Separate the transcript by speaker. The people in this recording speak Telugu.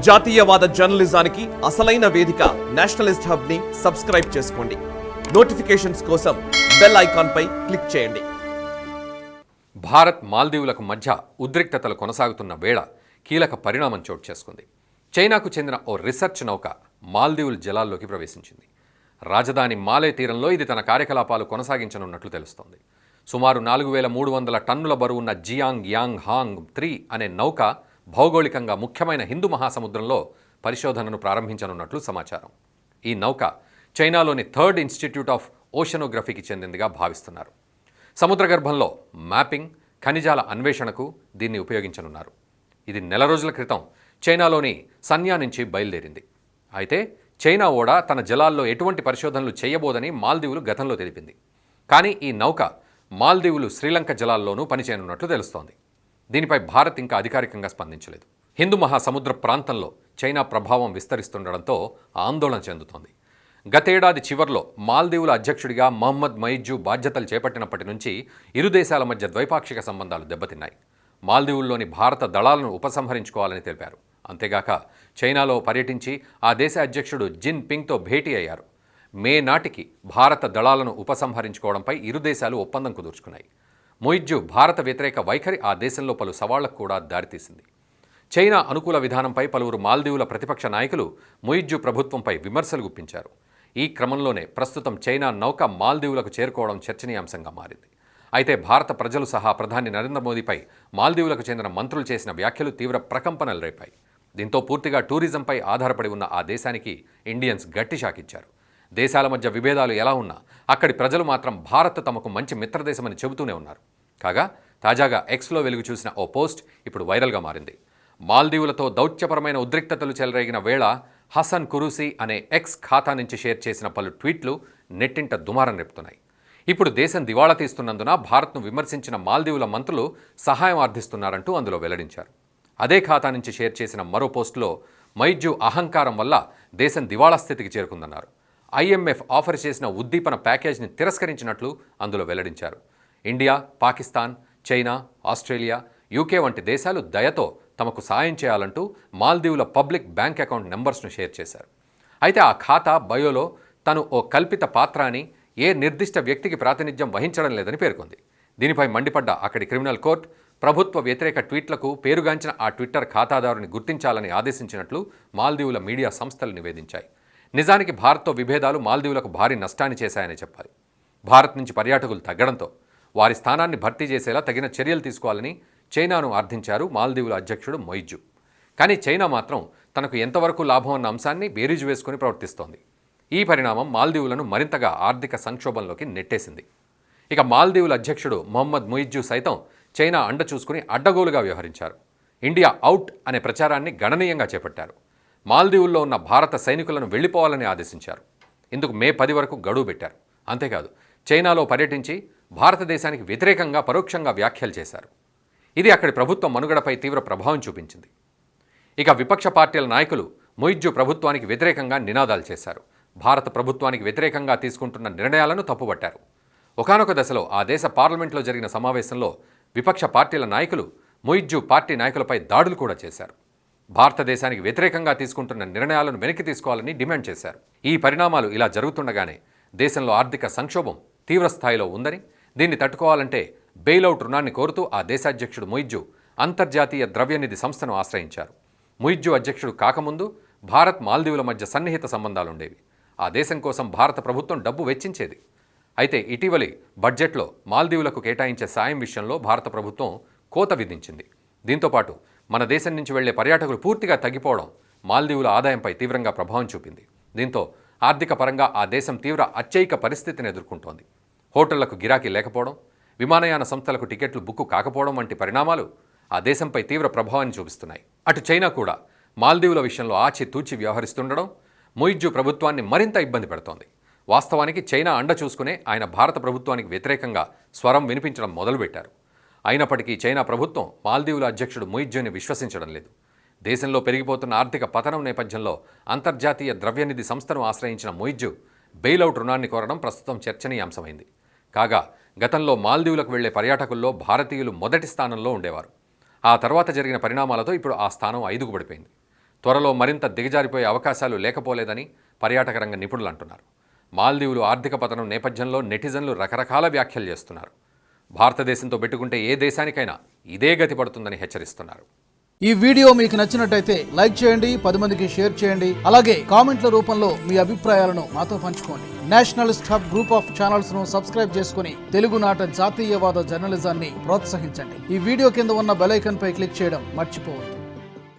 Speaker 1: జాతీయవాద జర్నలిజానికి అసలైన వేదిక నేషనలిస్ట్ హబ్ ని సబ్స్క్రైబ్ చేసుకోండి. నోటిఫికేషన్స్ కోసం బెల్ ఐకాన్ పై క్లిక్ చేయండి.
Speaker 2: భారత్ మాల్దీవులకు మధ్య ఉద్రిక్తతలు కొనసాగుతున్న వేళ కీలక పరిణామం చోటు చేసుకుంది. చైనాకు చెందిన ఓ రీసెర్చ్ నౌక మాల్దీవుల జలాల్లోకి ప్రవేశించింది. రాజధాని మాలే తీరంలో ఇది తన కార్యకలాపాలు కొనసాగించనున్నట్లు తెలుస్తోంది. సుమారు 4300 టన్నుల బరువున్న జియాంగ్ యాంగ్ హాంగ్ 3 అనే నౌక భౌగోళికంగా ముఖ్యమైన హిందూ మహాసముద్రంలో పరిశోధనను ప్రారంభించనున్నట్లు సమాచారం. ఈ నౌక చైనాలోని థర్డ్ ఇన్స్టిట్యూట్ ఆఫ్ ఓషనోగ్రఫీకి చెందిందిగా భావిస్తున్నారు. సముద్ర గర్భంలో మ్యాపింగ్, ఖనిజాల అన్వేషణకు దీన్ని ఉపయోగించనున్నారు. ఇది నెల రోజుల క్రితం చైనాలోని సన్యా నుంచి బయలుదేరింది. అయితే చైనా ఓడ తన జలాల్లో ఎటువంటి పరిశోధనలు చేయబోదని మాల్దీవులు గతంలో తెలిపింది. కానీ ఈ నౌక మాల్దీవులు శ్రీలంక జలాల్లోనూ పనిచేయనున్నట్లు తెలుస్తోంది. దీనిపై భారత్ ఇంకా అధికారికంగా స్పందించలేదు. హిందూ మహాసముద్ర ప్రాంతంలో చైనా ప్రభావం విస్తరిస్తుండడంతో ఆందోళన చెందుతోంది. గతేడాది చివర్లో మాల్దీవుల అధ్యక్షుడిగా మహమ్మద్ మొయిజ్జు బాధ్యతలు చేపట్టినప్పటి నుంచి ఇరు దేశాల మధ్య ద్వైపాక్షిక సంబంధాలు దెబ్బతిన్నాయి. మాల్దీవుల్లోని భారత దళాలను ఉపసంహరించుకోవాలని తెలిపారు. అంతేగాక చైనాలో పర్యటించి ఆ దేశ అధ్యక్షుడు జిన్ పింగ్తో భేటీ అయ్యారు. మే నాటికి భారత దళాలను ఉపసంహరించుకోవడంపై ఇరు దేశాలు ఒప్పందం కుదుర్చుకున్నాయి. మొయిజ్జు భారత వ్యతిరేక వైఖరి ఆ దేశంలో పలు సవాళ్లకు కూడా దారితీసింది. చైనా అనుకూల విధానంపై పలువురు మాల్దీవుల ప్రతిపక్ష నాయకులు మొయిజ్జు ప్రభుత్వంపై విమర్శలు గుప్పించారు. ఈ క్రమంలోనే ప్రస్తుతం చైనా నౌక మాల్దీవులకు చేరుకోవడం చర్చనీయాంశంగా మారింది. అయితే భారత ప్రజలు సహా ప్రధాని నరేంద్ర మోదీపై మాల్దీవులకు చెందిన మంత్రులు చేసిన వ్యాఖ్యలు తీవ్ర ప్రకంపనలు రేపాయి. దీంతో పూర్తిగా టూరిజంపై ఆధారపడి ఉన్న ఆ దేశానికి ఇండియన్స్ గట్టి షాక్ ఇచ్చారు. దేశాల మధ్య విభేదాలు ఎలా ఉన్నా అక్కడి ప్రజలు మాత్రం భారత్ తమకు మంచి మిత్రదేశమని చెబుతూనే ఉన్నారు. కాగా తాజాగా ఎక్స్లో వెలుగు చూసిన ఓ పోస్ట్ ఇప్పుడు వైరల్గా మారింది. మాల్దీవులతో దౌత్యపరమైన ఉద్రిక్తతలు చెలరేగిన వేళ హసన్ కురూసి అనే ఎక్స్ ఖాతా నుంచి షేర్ చేసిన పలు ట్వీట్లు నెట్టింట దుమారం రేపుతున్నాయి. ఇప్పుడు దేశం దివాళా తీస్తున్నందున భారత్ను విమర్శించిన మాల్దీవుల మంత్రులు సహాయం అర్థిస్తున్నారంటూ అందులో వెల్లడించారు. అదే ఖాతా నుంచి షేర్ చేసిన మరో పోస్టులో మొయిజ్జు అహంకారం వల్ల దేశం దివాళా స్థితికి చేరుకుందన్నారు. IMF ఆఫర్ చేసిన ఉద్దీపన ప్యాకేజీని తిరస్కరించినట్లు అందులో వెల్లడించారు. India, Pakistan, China, Australia, UK వంటి దేశాలు దయతో తమకు సాయం చేయాలంటూ మాల్దీవుల పబ్లిక్ బ్యాంక్ అకౌంట్ నెంబర్స్ను షేర్ చేశారు. అయితే ఆ ఖాతా బయోలో తను ఓ కల్పిత పాత్ర అని, ఏ నిర్దిష్ట వ్యక్తికి ప్రాతినిధ్యం వహించడం లేదని పేర్కొంది. దీనిపై మండిపడ్డ అక్కడి క్రిమినల్ కోర్టు ప్రభుత్వ వ్యతిరేక ట్వీట్లకు పేరుగాంచిన ఆ ట్విట్టర్ ఖాతాదారుని గుర్తించాలని ఆదేశించినట్లు మాల్దీవుల మీడియా సంస్థలు నివేదించాయి. నిజానికి భారత్తో విభేదాలు మాల్దీవులకు భారీ నష్టాన్ని చేశాయని చెప్పాలి. భారత్ నుంచి పర్యాటకులు తగ్గడంతో వారి స్థానాన్ని భర్తీ చేసేలా తగిన చర్యలు తీసుకోవాలని చైనాను అర్థించారు మాల్దీవుల అధ్యక్షుడు మొయిజ్జు. కానీ చైనా మాత్రం తనకు ఎంతవరకు లాభం అన్న అంశాన్ని బేరీజు వేసుకుని ప్రవర్తిస్తోంది. ఈ పరిణామం మాల్దీవులను మరింతగా ఆర్థిక సంక్షోభంలోకి నెట్టేసింది. ఇక మాల్దీవుల అధ్యక్షుడు మొహమ్మద్ మొయిజ్జు సైతం చైనా అండ చూసుకుని అడ్డగోలుగా వ్యవహరించారు. ఇండియా అవుట్ అనే ప్రచారాన్ని గణనీయంగా చేపట్టారు. మాల్దీవుల్లో ఉన్న భారత సైనికులను వెళ్లిపోవాలని ఆదేశించారు. ఇందుకు మే 10 వరకు గడువు పెట్టారు. అంతేకాదు చైనాలో పర్యటించి భారతదేశానికి వ్యతిరేకంగా పరోక్షంగా వ్యాఖ్యలు చేశారు. ఇది అక్కడి ప్రభుత్వ మనుగడపై తీవ్ర ప్రభావం చూపించింది. ఇక విపక్ష పార్టీల నాయకులు మొయిజ్జు ప్రభుత్వానికి వ్యతిరేకంగా నినాదాలు చేశారు. భారత ప్రభుత్వానికి వ్యతిరేకంగా తీసుకుంటున్న నిర్ణయాలను తప్పుబట్టారు. ఒకానొక దశలో ఆ దేశ పార్లమెంట్లో జరిగిన సమావేశంలో విపక్ష పార్టీల నాయకులు మొయిజ్జు పార్టీ నాయకులపై దాడులు కూడా చేశారు. భారతదేశానికి వ్యతిరేకంగా తీసుకుంటున్న నిర్ణయాలను వెనక్కి తీసుకోవాలని డిమాండ్ చేశారు. ఈ పరిణామాలు ఇలా జరుగుతుండగానే దేశంలో ఆర్థిక సంక్షోభం తీవ్ర స్థాయిలో ఉందని, దీన్ని తట్టుకోవాలంటే బెయిలౌట్ రుణాన్ని కోరుతూ ఆ దేశాధ్యక్షుడు మొయిజ్జు అంతర్జాతీయ ద్రవ్యనిధి సంస్థను ఆశ్రయించారు. మొయిజ్జు అధ్యక్షుడు కాకముందు భారత్ మాల్దీవుల మధ్య సన్నిహిత సంబంధాలుండేవి. ఆ దేశం కోసం భారత ప్రభుత్వం డబ్బు వెచ్చించేది. అయితే ఇటీవలి బడ్జెట్లో మాల్దీవులకు కేటాయించే సాయం విషయంలో భారత ప్రభుత్వం కోత విధించింది. దీంతోపాటు మన దేశం నుంచి వెళ్లే పర్యాటకులు పూర్తిగా తగ్గిపోవడం మాల్దీవుల ఆదాయంపై తీవ్రంగా ప్రభావం చూపింది. దీంతో ఆర్థిక పరంగా ఆ దేశం తీవ్ర అత్యయిక పరిస్థితిని ఎదుర్కొంటోంది. హోటళ్లకు గిరాకీ లేకపోవడం, విమానయాన సంస్థలకు టికెట్లు బుక్కు కాకపోవడం వంటి పరిణామాలు ఆ దేశంపై తీవ్ర ప్రభావాన్ని చూపిస్తున్నాయి. అటు చైనా కూడా మాల్దీవుల విషయంలో ఆచితూచి వ్యవహరిస్తుండడం మొయిజ్జు ప్రభుత్వాన్ని మరింత ఇబ్బంది పెడుతోంది. వాస్తవానికి చైనా అండ చూసుకునే ఆయన భారత ప్రభుత్వానికి వ్యతిరేకంగా స్వరం వినిపించడం మొదలుపెట్టారు. అయినప్పటికీ చైనా ప్రభుత్వం మాల్దీవుల అధ్యక్షుడు మొయిజ్జుని విశ్వసించడం లేదు. దేశంలో పెరిగిపోతున్న ఆర్థిక పతనం నేపథ్యంలో అంతర్జాతీయ ద్రవ్యనిధి సంస్థను ఆశ్రయించిన మొయిజ్జు బెయిలౌట్ రుణాన్ని కోరడం ప్రస్తుతం చర్చనీయాంశమైంది. కాగా గతంలో మాల్దీవులకు వెళ్లే పర్యాటకుల్లో భారతీయులు మొదటి స్థానంలో ఉండేవారు. ఆ తర్వాత జరిగిన పరిణామాలతో ఇప్పుడు ఆ స్థానం 5కు పడిపోయింది. త్వరలో మరింత దిగజారిపోయే అవకాశాలు లేకపోలేదని పర్యాటక రంగ నిపుణులు అంటున్నారు. మాల్దీవులు ఆర్థిక పతనం నేపథ్యంలో నెటిజన్లు రకరకాల వ్యాఖ్యలు చేస్తున్నారు. భారతదేశంతో పెట్టుకుంటే ఏ దేశానికైనా ఇదే గతి పడుతుందని హెచ్చరిస్తున్నారు.
Speaker 3: ఈ వీడియో మీకు నచ్చినట్టయితే లైక్ చేయండి, 10 మందికి షేర్ చేయండి. అలాగే కామెంట్ల రూపంలో మీ అభిప్రాయాలను మాతో పంచుకోండి. Nationalist hub group of channels ను సబ్స్క్రైబ్ చేసుకుని తెలుగునాట జాతీయవాద జర్నలిజాన్ని ప్రోత్సహించండి. ఈ వీడియో కింద ఉన్న బెల్ ఐకాన్ పై క్లిక్ చేయడం మర్చిపోవద్దు.